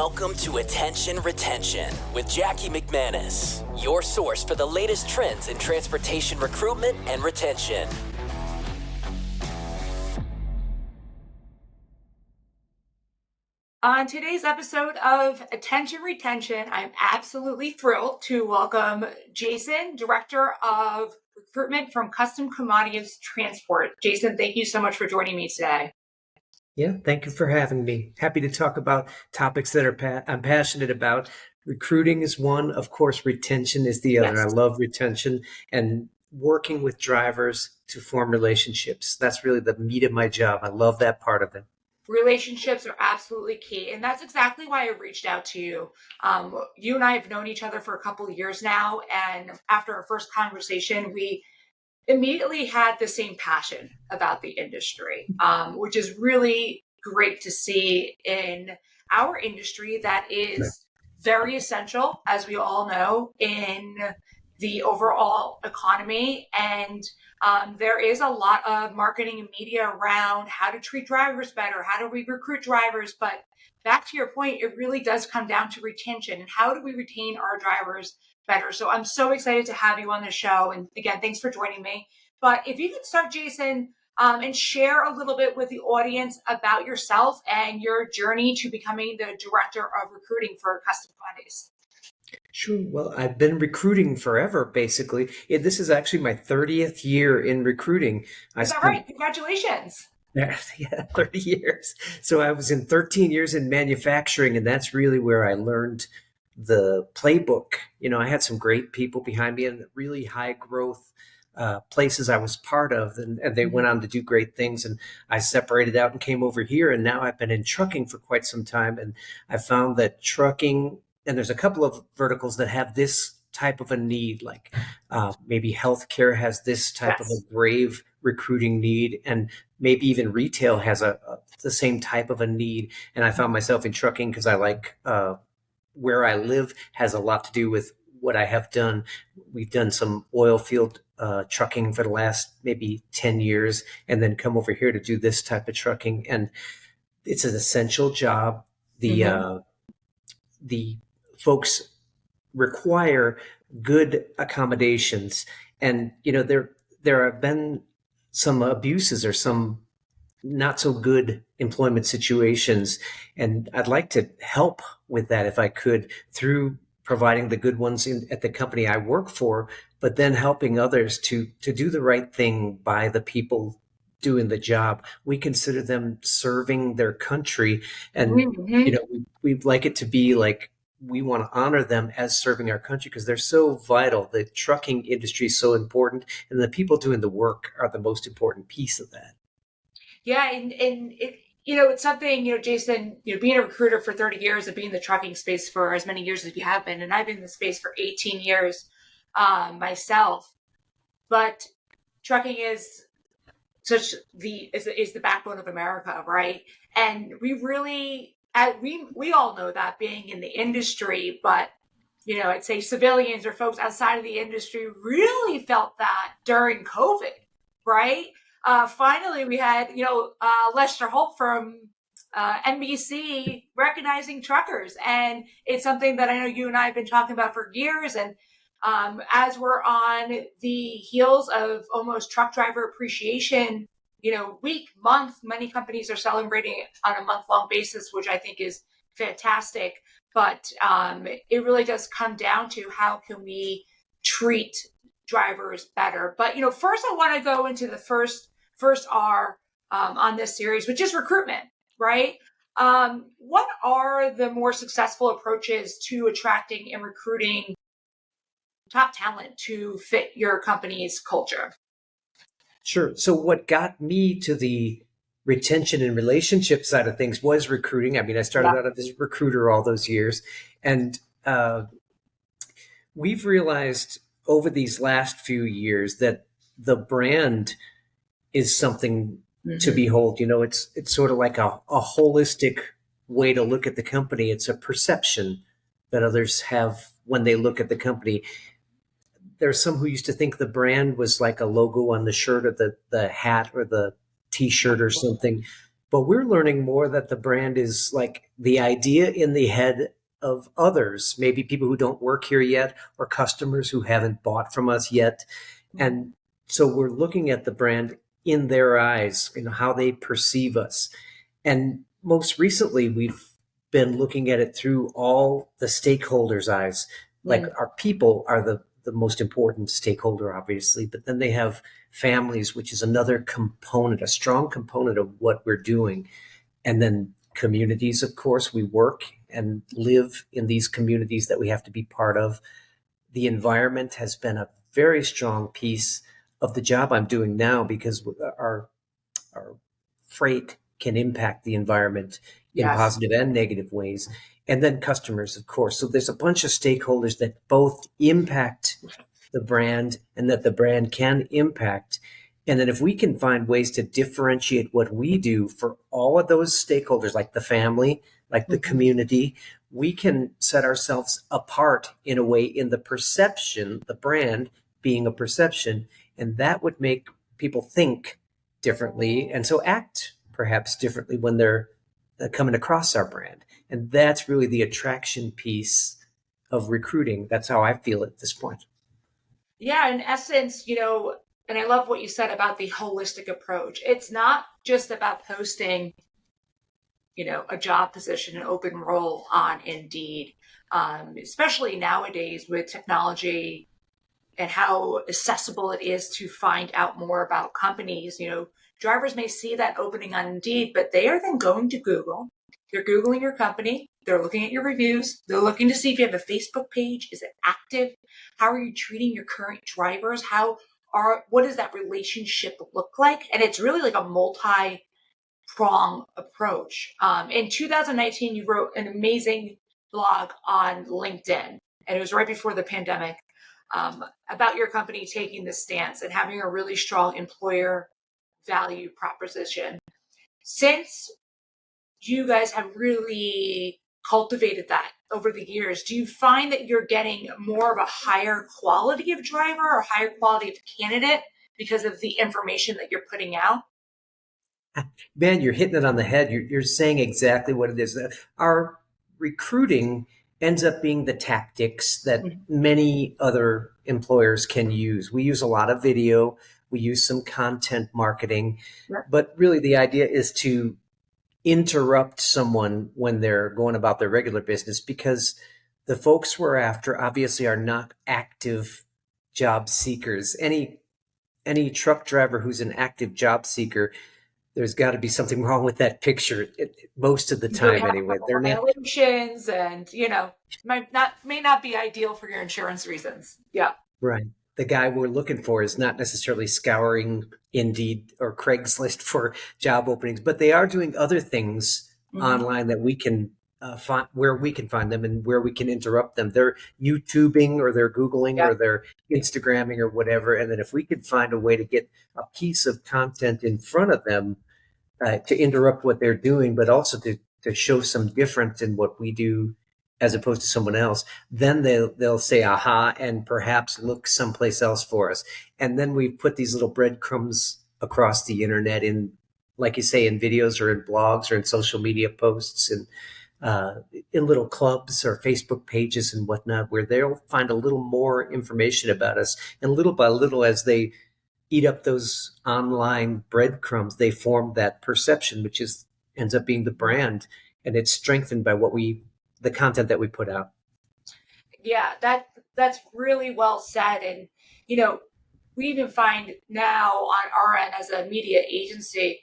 Welcome to Attention Retention with Jackie McManus, your source for the latest trends in transportation recruitment and retention. On today's episode of Attention Retention, I'm absolutely thrilled to welcome Jason, Director of Recruitment from Custom Commodities Transport. Jason, thank you so much for joining me today. Yeah, thank you for having me. Happy to talk about topics that I'm passionate about. Recruiting is one, of course, retention is the other. Yes. I love retention and working with drivers to form relationships. That's really the meat of my job. I love that part of it. Relationships are absolutely key, and that's exactly why I reached out to you. You and I have known each other for a couple of years now, and after our first conversation, we immediately had the same passion about the industry, which is really great to see in our industry that is very essential, as we all know, in the overall economy. And there is a lot of marketing and media around how to treat drivers better, how do we recruit drivers, but back to your point, it really does come down to retention and how do we retain our drivers better. So I'm so excited to have you on the show. And again, thanks for joining me. But if you could start, Jason, and share a little bit with the audience about yourself and your journey to becoming the Director of Recruiting for Custom Commodities. Sure. Well, I've been recruiting forever, basically. This is actually my 30th year in recruiting. Is that right? Congratulations. Yeah, 30 years. So I was in 13 years in manufacturing, and that's really where I learned the playbook. You know, I had some great people behind me and really high growth places I was part of, and they went on to do great things. And I separated out and came over here, and now I've been in trucking for quite some time. And I found that trucking, and there's a couple of verticals that have this type of a need, like maybe healthcare has this type of a grave recruiting need, and maybe even retail has the same type of a need. And I found myself in trucking because I like where I live has a lot to do with what I have done. We've done some oil field trucking for the last maybe 10 years, and then come over here to do this type of trucking. And it's an essential job. The folks require good accommodations. And, you know, there have been some abuses or some not so good employment situations. And I'd like to help with that if I could, through providing the good ones at the company I work for, but then helping others to do the right thing by the people doing the job. We consider them serving their country. And, you know, we'd like it to be like, we want to honor them as serving our country because they're so vital. The trucking industry is so important, and the people doing the work are the most important piece of that. Yeah, and it, you know, it's something, you know, Jason, you know, being a recruiter for 30 years and being in the trucking space for as many years as you have been, and I've been in the space for 18 years myself. But trucking is such is the backbone of America, right? And we really, we all know that, being in the industry, but, you know, I'd say civilians or folks outside of the industry really felt that during COVID, right? Finally, we had, you know, Lester Holt from NBC recognizing truckers. And it's something that I know you and I have been talking about for years. And as we're on the heels of almost Truck Driver Appreciation, you know, week, month, many companies are celebrating on a month-long basis, which I think is fantastic. But it really does come down to how can we treat drivers better. But, you know, first I want to go into the first R on this series, which is recruitment, right? What are the more successful approaches to attracting and recruiting top talent to fit your company's culture? Sure. So what got me to the retention and relationship side of things was recruiting. I mean, I started out as a recruiter all those years, and we've realized over these last few years that the brand is something to behold. You know, it's sort of like a holistic way to look at the company. It's a perception that others have when they look at the company. There's some who used to think the brand was like a logo on the shirt or the hat or the T-shirt or something. But we're learning more that the brand is like the idea in the head of others, maybe people who don't work here yet or customers who haven't bought from us yet. And so we're looking at the brand in their eyes, how they perceive us. And most recently, we've been looking at it through all the stakeholders' eyes. Like our people are the most important stakeholder, obviously, but then they have families, which is another component, a strong component of what we're doing. And then communities, of course, we work and live in these communities that we have to be part of. The environment has been a very strong piece of the job I'm doing now because our freight can impact the environment in Yes. positive and negative ways. And then customers, of course. So there's a bunch of stakeholders that both impact the brand and that the brand can impact. And then if we can find ways to differentiate what we do for all of those stakeholders, like the family, like the community, we can set ourselves apart in a way in the perception, the brand being a perception, and that would make people think differently and so act perhaps differently when they're coming across our brand. And that's really the attraction piece of recruiting. That's how I feel at this point. Yeah, in essence, and I love what you said about the holistic approach. It's not just about posting, a job position, an open role on Indeed, especially nowadays with technology and how accessible it is to find out more about companies. Drivers may see that opening on Indeed, but they are then going to Google. They're Googling your company. They're looking at your reviews. They're looking to see if you have a Facebook page. Is it active? How are you treating your current drivers? What does that relationship look like? And it's really like a multi-prong approach. In 2019, you wrote an amazing blog on LinkedIn, and it was right before the pandemic, about your company taking this stance and having a really strong employer value proposition. Since you guys have really cultivated that over the years, do you find that you're getting more of a higher quality of driver or higher quality of candidate because of the information that you're putting out? Man, you're hitting it on the head. You're saying exactly what it is. Our recruiting ends up being the tactics that many other employers can use. We use a lot of video. We use some content marketing, but really the idea is to interrupt someone when they're going about their regular business, because the folks we're after obviously are not active job seekers. Any truck driver who's an active job seeker, there's got to be something wrong with that picture most of the They time have a anyway. couple They're not violations, and may not be ideal for your insurance reasons. Yeah. right. The guy we're looking for is not necessarily scouring Indeed or Craigslist for job openings, but they are doing other things online that we can find, where we can find them and where we can interrupt them. They're YouTubing or they're Googling Yeah. or they're Instagramming or whatever. And then if we could find a way to get a piece of content in front of them to interrupt what they're doing, but also to show some difference in what we do as opposed to someone else, then they'll say aha and perhaps look someplace else for us. And then we put these little breadcrumbs across the internet in, like you say, in videos or in blogs or in social media posts and in little clubs or Facebook pages and whatnot, where they'll find a little more information about us. And little by little, as they eat up those online breadcrumbs, they form that perception, which ends up being the brand, and it's strengthened by the content that we put out. Yeah, that's really well said. And we even find now on our end as a media agency,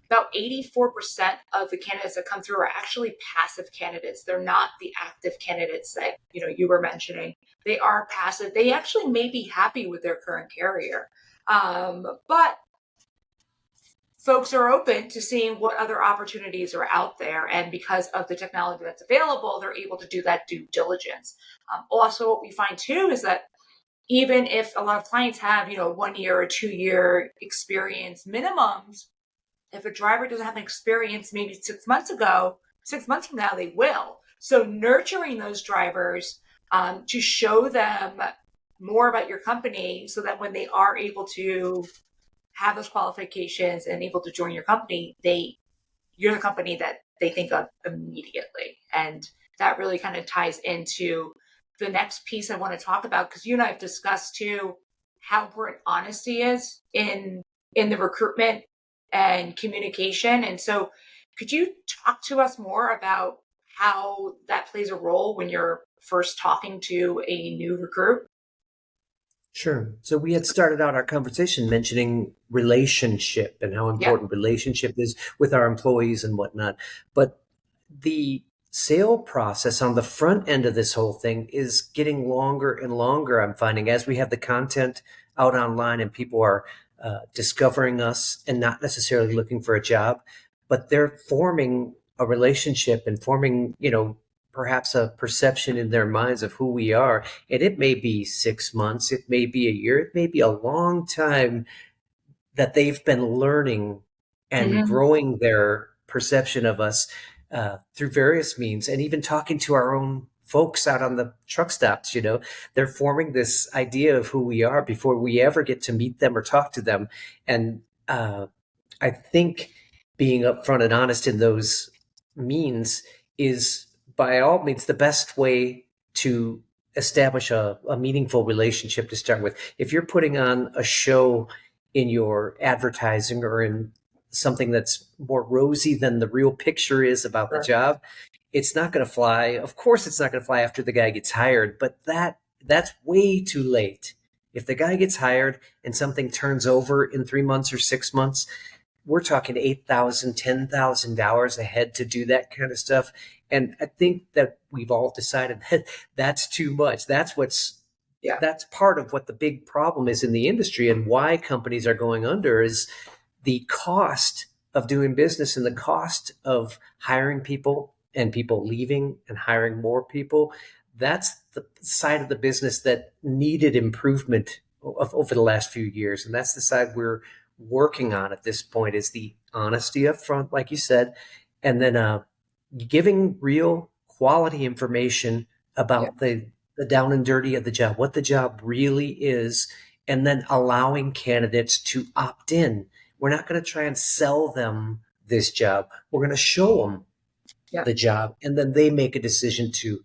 about 84% of the candidates that come through are actually passive candidates. They're not the active candidates that you were mentioning. They are passive. They actually may be happy with their current carrier, but folks are open to seeing what other opportunities are out there. And because of the technology that's available, they're able to do that due diligence. Also, what we find too is that even if a lot of clients have, 1 year or 2 year experience minimums, if a driver doesn't have an experience maybe 6 months ago, 6 months from now, they will. So nurturing those drivers to show them more about your company so that when they are able to have those qualifications and able to join your company, they you're the company that they think of immediately. And that really kind of ties into the next piece I want to talk about, because you and I have discussed too how important honesty is in the recruitment and communication. And so could you talk to us more about how that plays a role when you're first talking to a new recruit? Sure. So we had started out our conversation mentioning relationship and how Yeah. important relationship is with our employees and whatnot. But the sale process on the front end of this whole thing is getting longer and longer. I'm finding as we have the content out online and people are discovering us and not necessarily looking for a job, but they're forming a relationship and forming, perhaps a perception in their minds of who we are. And it may be 6 months, it may be a year, it may be a long time that they've been learning and Mm-hmm. growing their perception of us through various means, and even talking to our own folks out on the truck stops. They're forming this idea of who we are before we ever get to meet them or talk to them. And I think being upfront and honest in those means is by all means the best way to establish a meaningful relationship to start with. If you're putting on a show in your advertising or in something that's more rosy than the real picture is about the Sure. job, it's not going to fly. Of course, it's not going to fly after the guy gets hired, but that's way too late. If the guy gets hired and something turns over in 3 months or 6 months, we're talking $8,000, $10,000 ahead to do that kind of stuff. And I think that we've all decided that that's too much. That's part of what the big problem is in the industry, and why companies are going under is the cost of doing business and the cost of hiring people and people leaving and hiring more people. That's the side of the business that needed improvement over the last few years. And that's the side we're working on at this point, is the honesty up front, like you said, and then giving real quality information Yeah. about the down and dirty of the job, what the job really is, and then allowing candidates to opt in. We're not going to try and sell them this job. We're going to show them Yeah. the job, and then they make a decision to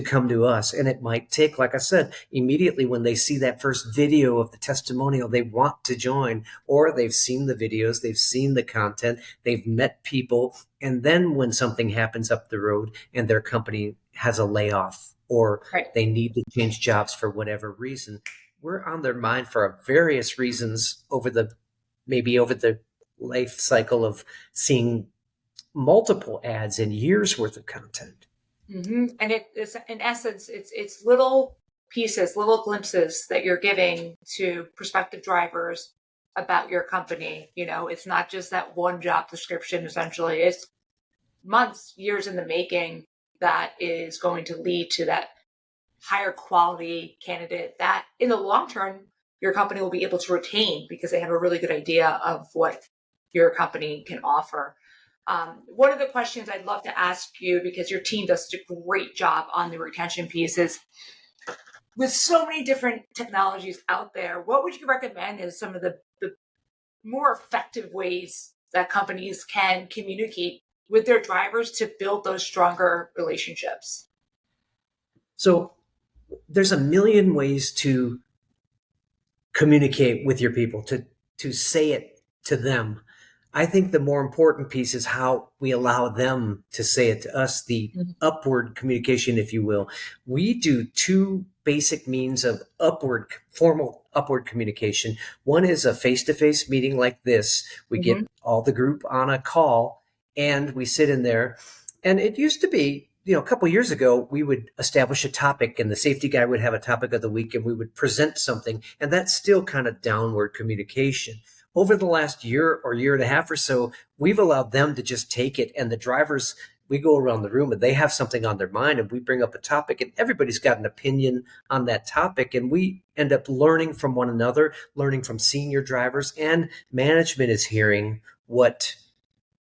come to us. And it might take, like I said, immediately when they see that first video of the testimonial, they want to join, or they've seen the videos, they've seen the content, they've met people. And then when something happens up the road and their company has a layoff, or Right. they need to change jobs for whatever reason, we're on their mind for various reasons maybe over the life cycle of seeing multiple ads and years worth of content. Mm-hmm. And it is, in essence, it's little pieces, little glimpses that you're giving to prospective drivers about your company. It's not just that one job description. Essentially, it's months, years in the making that is going to lead to that higher quality candidate that, in the long term, your company will be able to retain because they have a really good idea of what your company can offer. One of the questions I'd love to ask you, because your team does such a great job on the retention piece, is with so many different technologies out there, what would you recommend is some of the more effective ways that companies can communicate with their drivers to build those stronger relationships? So there's a million ways to communicate with your people, to say it to them. I think the more important piece is how we allow them to say it to us, the upward communication, if you will. We do two basic means of formal upward communication. One is a face-to-face meeting like this. We get all the group on a call and we sit in there. And it used to be, a couple of years ago, we would establish a topic and the safety guy would have a topic of the week and we would present something. And that's still kind of downward communication. Over the last year or year and a half or so, we've allowed them to just take it, and the drivers, we go around the room and they have something on their mind and we bring up a topic and everybody's got an opinion on that topic, and we end up learning from one another, learning from senior drivers, and management is hearing what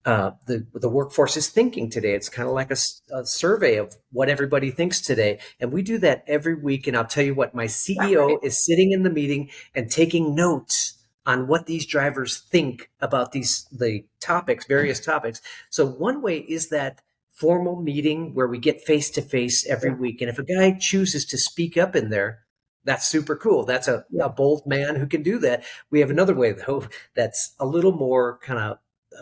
the workforce is thinking today. It's kind of like a survey of what everybody thinks today. And we do that every week. And I'll tell you what, my CEO is sitting in the meeting and taking notes on what these drivers think about the topics, various topics. So one way is that formal meeting where we get face to face every week. And if a guy chooses to speak up in there, that's super cool. That's a bold man who can do that. We have another way, though, that's a little more kind of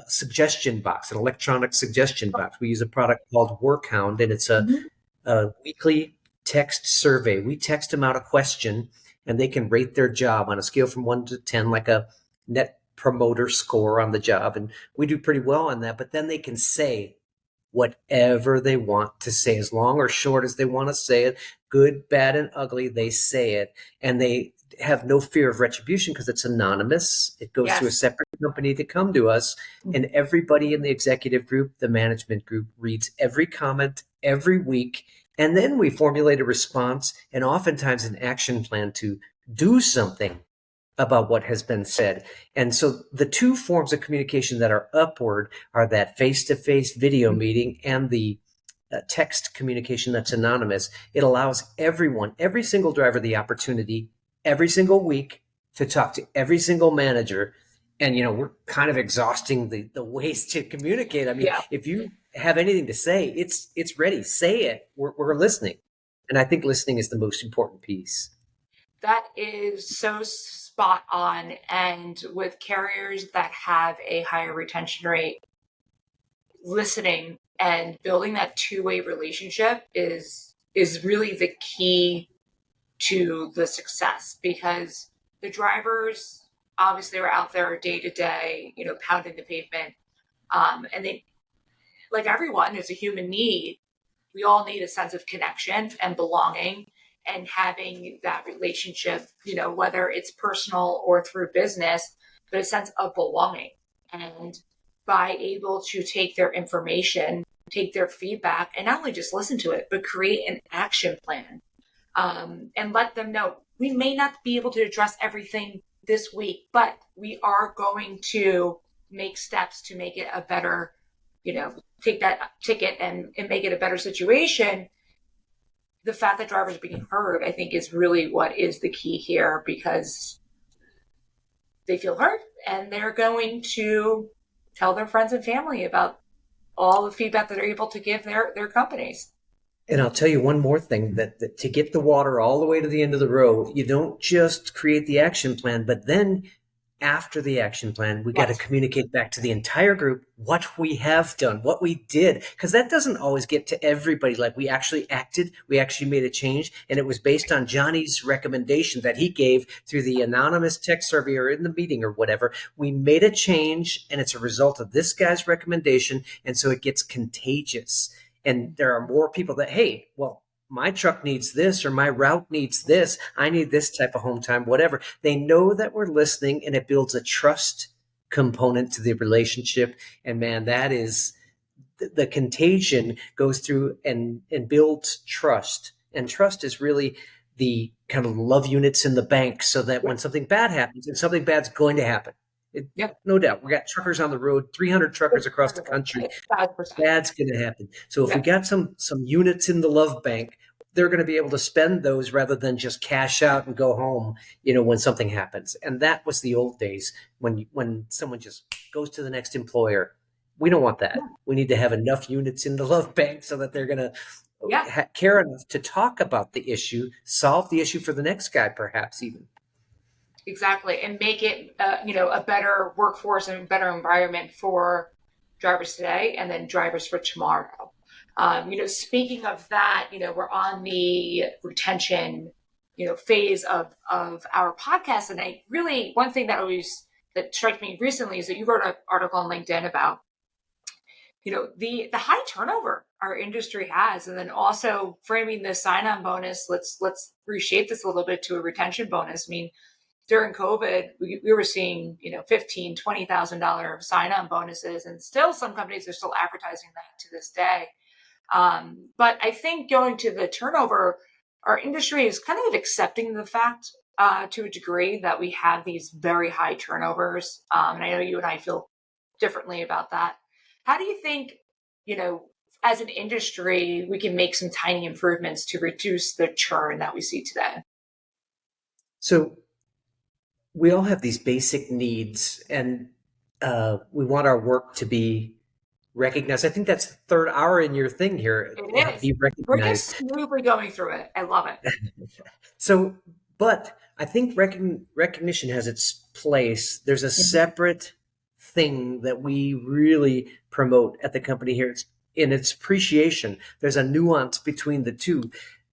suggestion box, an electronic suggestion box. We use a product called Workhound, and it's a weekly text survey. We text them out a question, and they can rate their job on a scale from 1 to 10, like a net promoter score on the job. And we do pretty well on that. But then they can say whatever they want to say, as long or short as they want to say it, good, bad, and ugly, they say it. And they have no fear of retribution because it's anonymous. It goes to a separate company to come to us. And everybody in the executive group, the management group, reads every comment every week. And then we formulate a response and oftentimes an action plan to do something about what has been said. And so the two forms of communication that are upward are that face-to-face video meeting and the text communication that's anonymous. It allows everyone, every single driver, the opportunity every single week to talk to every single manager. And, we're kind of exhausting the ways to communicate. I mean, if you have anything to say, it's ready. Say it. We're listening. And I think listening is the most important piece. That is so spot on. And with carriers that have a higher retention rate, listening and building that two-way relationship is really the key to the success, because the drivers obviously are out there day to day, pounding the pavement. And they, like everyone, it's a human need. We all need a sense of connection and belonging and having that relationship, whether it's personal or through business, but a sense of belonging. And by able to take their information, take their feedback, and not only just listen to it, but create an action plan, and let them know we may not be able to address everything this week, but we are going to make steps to make it a better, take that ticket and make it a better situation. The fact that drivers are being heard, I think, is really what is the key here, because they feel heard and they're going to tell their friends and family about all the feedback that they're able to give their companies. And I'll tell you one more thing, that to get the water all the way to the end of the road, you don't just create the action plan, but then after the action plan, we got to communicate back to the entire group what we have done, what we did, because that doesn't always get to everybody. Like, we actually acted, we actually made a change, and it was based on Johnny's recommendation that he gave through the anonymous text survey or in the meeting or whatever. We made a change, and it's a result of this guy's recommendation, and so it gets contagious. And there are more people that, hey, well, my truck needs this, or my route needs this. I need this type of home time, whatever. They know that we're listening, and it builds a trust component to the relationship. And man, that is the contagion goes through and builds trust. And trust is really the kind of love units in the bank, so that when something bad happens, and something bad's going to happen, no doubt. We got truckers on the road, 300 truckers across the country. Bad's going to happen. So if we got some units in the love bank, they're going to be able to spend those rather than just cash out and go home, when something happens. And that was the old days when someone just goes to the next employer. We don't want that. We need to have enough units in the love bank so that they're going to care enough to talk about the issue, solve the issue for the next guy, perhaps even. Exactly. And make it, a better workforce and a better environment for drivers today and then drivers for tomorrow. Speaking of that, we're on the retention, phase of our podcast. And one thing that struck me recently is that you wrote an article on LinkedIn about, the high turnover our industry has, and then also framing the sign-on bonus. Let's reshape this a little bit to a retention bonus. I mean, during COVID, we were seeing, $15,000, $20,000 sign-on bonuses, and still some companies are still advertising that to this day. But I think going to the turnover, our industry is kind of accepting the fact to a degree that we have these very high turnovers. And I know you and I feel differently about that. How do you think, as an industry, we can make some tiny improvements to reduce the churn that we see today? So we all have these basic needs, and we want our work to be recognized. I think that's the third hour in your thing here. It is. Be We're just recognized. smoothly going through it. I love it. So, but I think recognition has its place. There's a Mhm. separate thing that we really promote at the company here. It's in its appreciation. There's a nuance between the two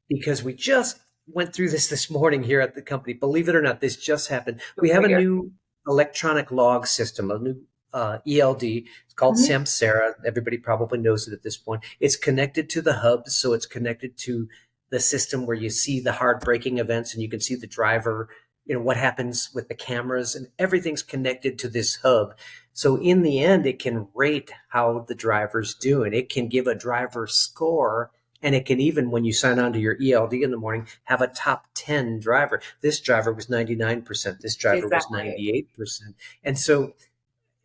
because we just went through this morning here at the company. Believe it or not, this just happened. We have Over a here. new electronic log system, a new ELD. It's called Mhm. Samsara. Everybody probably knows it at this point. It's connected to the hub, so it's connected to the system where you see the hard braking events and you can see the driver, what happens with the cameras, and everything's connected to this hub. So in the end, it can rate how the driver's doing. It can give a driver score, and it can even, when you sign on to your ELD in the morning, have a top 10 driver. This driver was 99%. This driver was Exactly. 98%. And so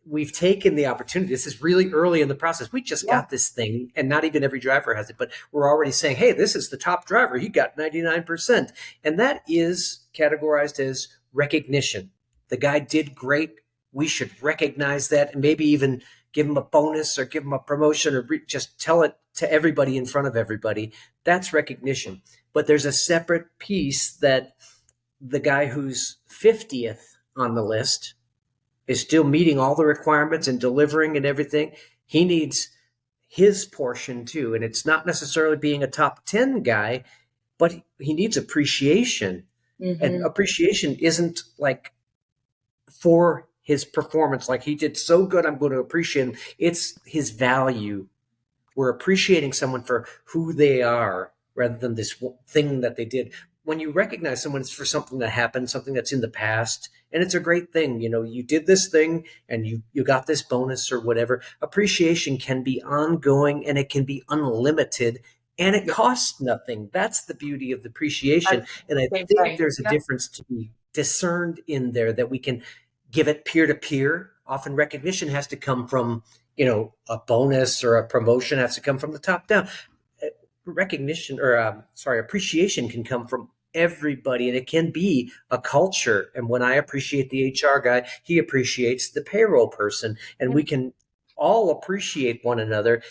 we've taken the opportunity. This is really early in the process. We just Yeah. got this thing, and not even every driver has it, but we're already saying, hey, this is the top driver. He got 99%. And that is categorized as recognition. The guy did great. We should recognize that and maybe even give him a bonus or give him a promotion or just tell it to everybody in front of everybody. That's recognition. But there's a separate piece that the guy who's 50th on the list is still meeting all the requirements and delivering and everything. He needs his portion too. And it's not necessarily being a top 10 guy, but he needs appreciation. And Hmm. appreciation isn't like for his performance, like he did so good, I'm going to appreciate him. It's his value. We're appreciating someone for who they are rather than this thing that they did. When you recognize someone, it's for something that happened, something that's in the past, and it's a great thing. You did this thing and you got this bonus or whatever. Appreciation can be ongoing and it can be unlimited and it Yeah. costs nothing. That's the beauty of the appreciation. That's And I the same think thing. there's a Yep. difference to be discerned in there, that we can give it peer to peer. Often recognition has to come from, a bonus or a promotion has to come from the top down. Recognition or appreciation can come from everybody, and it can be a culture. And when I appreciate the HR guy, he appreciates the payroll person, and we Yep. can all appreciate one another.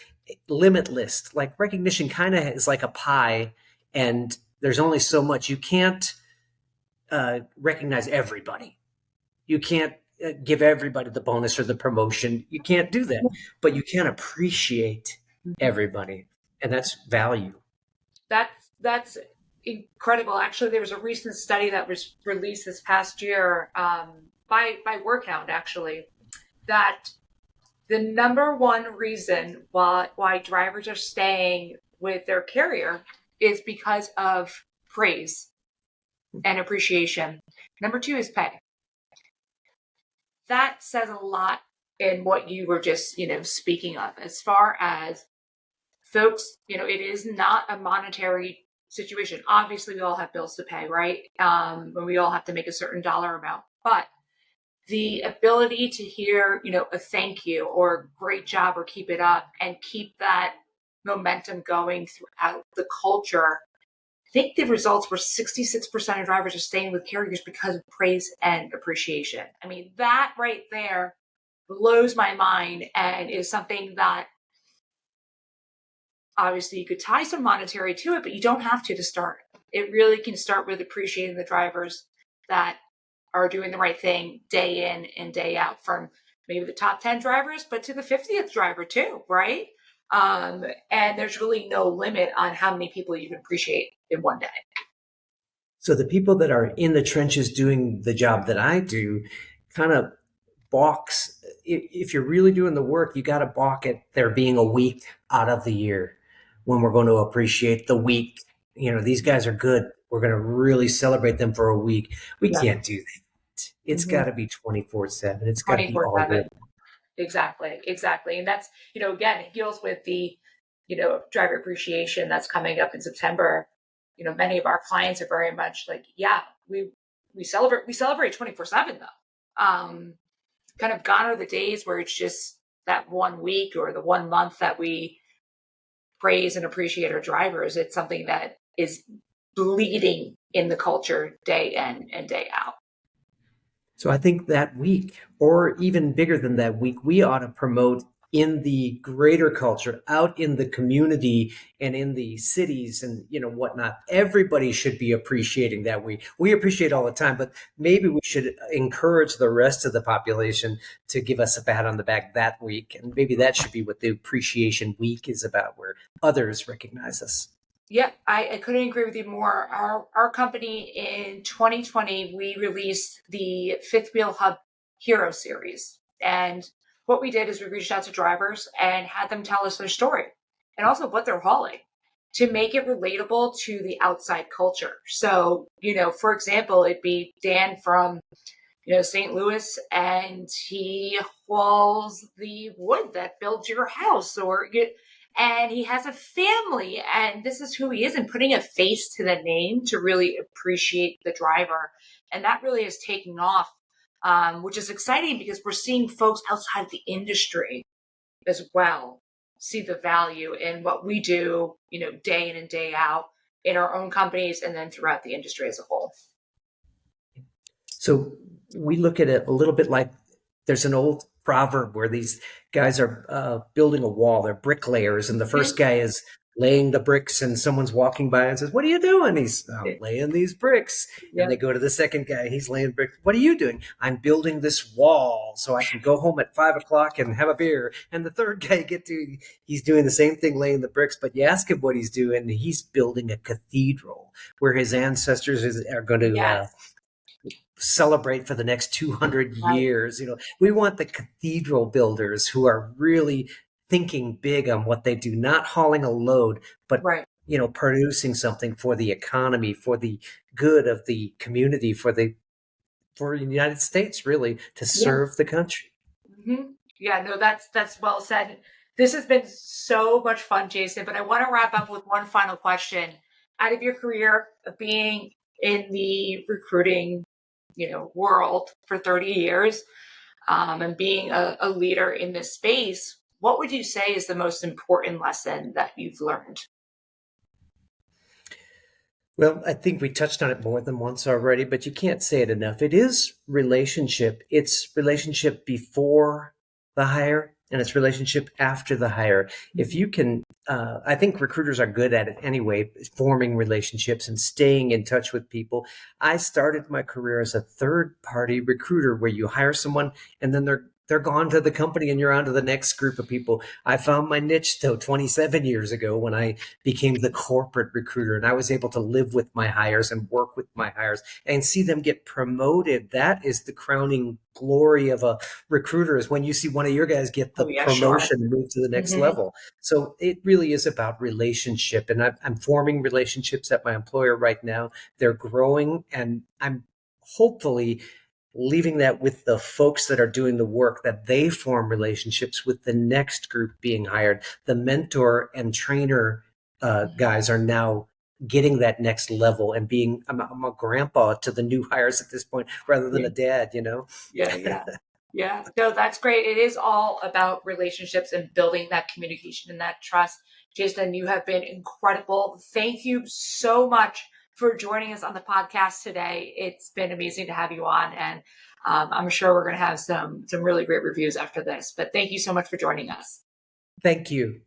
Limitless, like recognition kind of is like a pie, and there's only so much. You can't recognize everybody. You can't give everybody the bonus or the promotion. You can't do that, but you can appreciate Mhm. everybody, and that's value. That's incredible. Actually, there was a recent study that was released this past year by Workhound, actually, that the number one reason why drivers are staying with their carrier is because of praise and appreciation. Number two is pay. That says a lot in what you were just, speaking of, as far as folks, it is not a monetary situation. Obviously, we all have bills to pay, right? And we all have to make a certain dollar amount. But the ability to hear, a thank you or great job or keep it up and keep that momentum going throughout the culture. I think the results were 66% of drivers are staying with carriers because of praise and appreciation. I mean, that right there blows my mind and is something that obviously you could tie some monetary to it, but you don't have to start. It really can start with appreciating the drivers that are doing the right thing day in and day out, from maybe the top 10 drivers, but to the 50th driver too, right? And there's really no limit on how many people you can appreciate in one day. So the people that are in the trenches doing the job that I do kind of balks. If you're really doing the work, you got to balk at there being a week out of the year when we're going to appreciate the week. These guys are good. We're going to really celebrate them for a week. We Yeah. can't do that. It's got Mm-hmm. to be 24/7. It's got to be all year. 24/7. Exactly. And that's, again, it deals with the, driver appreciation that's coming up in September. Many of our clients are very much like, yeah, we celebrate 24/7 though. Kind of gone are the days where it's just that 1 week or the 1 month that we praise and appreciate our drivers. It's something that is bleeding in the culture day in and day out. So I think that week, or even bigger than that week, we ought to promote in the greater culture, out in the community and in the cities and whatnot. Everybody should be appreciating that week. We appreciate all the time, but maybe we should encourage the rest of the population to give us a pat on the back that week. And maybe that should be what the appreciation week is about, where others recognize us. Yeah, I couldn't agree with you more. Our company in 2020, we released the Fifth Wheel Hub Hero Series. And what we did is we reached out to drivers and had them tell us their story and also what they're hauling to make it relatable to the outside culture. So, for example, it'd be Dan from St. Louis, and he hauls the wood that builds your house, and he has a family, and this is who he is, and putting a face to the name to really appreciate the driver. And that really is taking off, which is exciting because we're seeing folks outside the industry as well see the value in what we do, day in and day out in our own companies and then throughout the industry as a whole. So we look at it a little bit like there's an old proverb where these guys are building a wall. They're bricklayers, and the first guy is laying the bricks, and someone's walking by and says, "What are you doing?" He's laying these bricks. And they go to the second guy. He's laying bricks. "What are you doing?" "I'm building this wall so I can go home at 5 o'clock and have a beer." And the third guy he's doing the same thing, laying the bricks, but you ask him what he's doing, and he's building a cathedral where his ancestors are going to celebrate for the next 200 years. We want the cathedral builders who are really thinking big on what they do, not hauling a load, but producing something for the economy, for the good of the community, for the United States, really, to serve the country. Mm-hmm. Yeah, no, that's well said. This has been so much fun, Jason, but I want to wrap up with one final question. Out of your career of being in the recruiting world for 30 years, and being a leader in this space, what would you say is the most important lesson that you've learned? Well, I think we touched on it more than once already, but you can't say it enough. It is relationship. It's relationship before the hire, and it's relationship after the hire. If you can, I think recruiters are good at it anyway, forming relationships and staying in touch with people. I started my career as a third-party recruiter where you hire someone and then they're gone to the company and you're on to the next group of people. I found my niche though 27 years ago when I became the corporate recruiter, and I was able to live with my hires and work with my hires and see them get promoted. That is the crowning glory of a recruiter, is when you see one of your guys get the promotion and move to the next level. So it really is about relationship, and I'm forming relationships at my employer right now. They're growing, and I'm hopefully leaving that with the folks that are doing the work, that they form relationships with the next group being hired. The mentor and trainer guys are now getting that next level and I'm a grandpa to the new hires at this point rather than a dad, Yeah. No, that's great. It is all about relationships and building that communication and that trust. Jason, you have been incredible. Thank you so much for joining us on the podcast today. It's been amazing to have you on, and I'm sure we're going to have some really great reviews after this. But thank you so much for joining us. Thank you.